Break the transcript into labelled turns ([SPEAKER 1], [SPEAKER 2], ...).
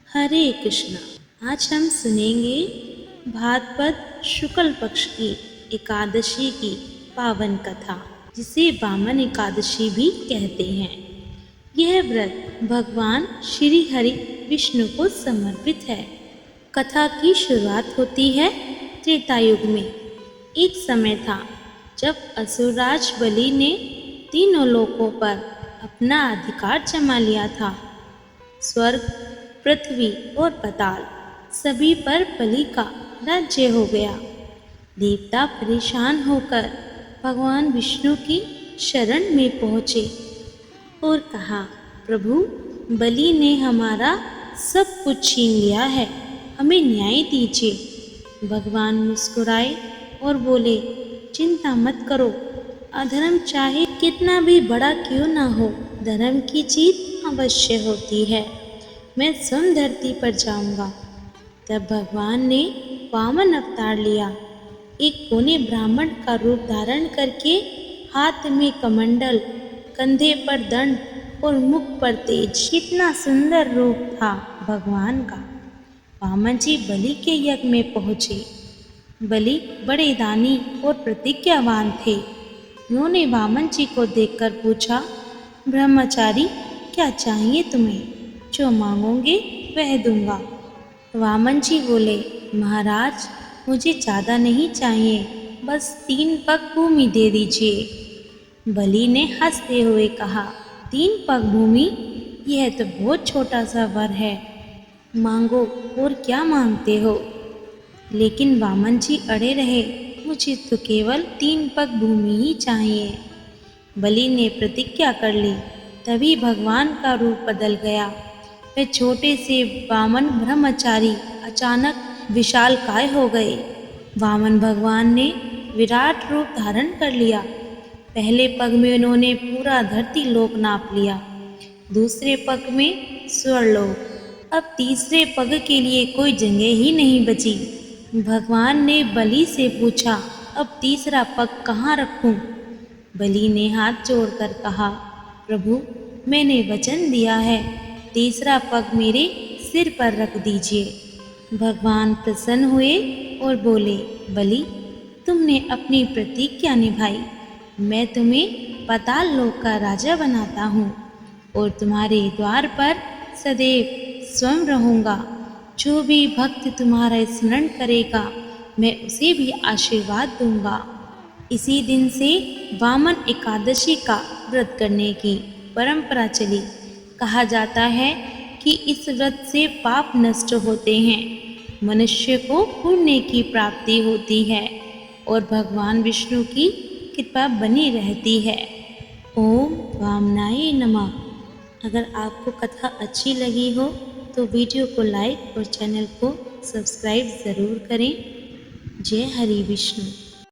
[SPEAKER 1] हरे कृष्णा। आज हम सुनेंगे भाद्रपद शुक्ल पक्ष की एकादशी की पावन कथा, जिसे वामन एकादशी भी कहते हैं। यह व्रत भगवान श्री हरि विष्णु को समर्पित है। कथा की शुरुआत होती है त्रेता युग में। एक समय था जब असुरराज बलि ने तीनों लोकों पर अपना अधिकार जमा लिया था। स्वर्ग, पृथ्वी और पाताल सभी पर बलि का राज्य हो गया। देवता परेशान होकर भगवान विष्णु की शरण में पहुँचे और कहा, प्रभु, बलि ने हमारा सब कुछ छीन लिया है, हमें न्याय दीजिए। भगवान मुस्कुराए और बोले, चिंता मत करो, अधर्म चाहे कितना भी बड़ा क्यों ना हो, धर्म की जीत अवश्य होती है। मैं स्वयं धरती पर जाऊंगा। तब भगवान ने वामन अवतार लिया। एक कोने ब्राह्मण का रूप धारण करके हाथ में कमंडल, कंधे पर दंड और मुख पर तेज। कितना सुंदर रूप था भगवान का। वामन जी बलि के यज्ञ में पहुँचे। बलि बड़े दानी और प्रतिज्ञावान थे। उन्होंने वामन जी को देखकर पूछा, ब्रह्मचारी, क्या चाहिए तुम्हें? जो मांगोगे वह दूंगा। वामन जी बोले, महाराज, मुझे ज़्यादा नहीं चाहिए, बस 3 पग भूमि दे दीजिए। बलि ने हंसते हुए कहा, 3 पग भूमि? यह तो बहुत छोटा सा वर है, मांगो और क्या मांगते हो? लेकिन वामन जी अड़े रहे, मुझे तो केवल 3 पग भूमि ही चाहिए। बलि ने प्रतिज्ञा कर ली। तभी भगवान का रूप बदल गया। वे छोटे से वामन ब्रह्मचारी अचानक विशालकाय हो गए। वामन भगवान ने विराट रूप धारण कर लिया। पहले पग में उन्होंने पूरा धरती लोक नाप लिया, दूसरे पग में स्वर्लोक, अब तीसरे पग के लिए कोई जगह ही नहीं बची। भगवान ने बलि से पूछा, अब तीसरा पग कहाँ रखूं? बलि ने हाथ जोड़कर कहा, प्रभु, मैंने वचन दिया है, तीसरा पग मेरे सिर पर रख दीजिए। भगवान प्रसन्न हुए और बोले, बलि, तुमने अपनी प्रतिज्ञा निभाई। मैं तुम्हें पाताल लोक का राजा बनाता हूँ और तुम्हारे द्वार पर सदैव स्वयं रहूँगा। जो भी भक्त तुम्हारा स्मरण करेगा, मैं उसे भी आशीर्वाद दूंगा। इसी दिन से वामन एकादशी का व्रत करने की परंपरा चली। कहा जाता है कि इस व्रत से पाप नष्ट होते हैं, मनुष्य को पुण्य की प्राप्ति होती है और भगवान विष्णु की कृपा बनी रहती है। ओम वामनाय नमः। अगर आपको कथा अच्छी लगी हो तो वीडियो को लाइक और चैनल को सब्सक्राइब ज़रूर करें। जय हरि विष्णु।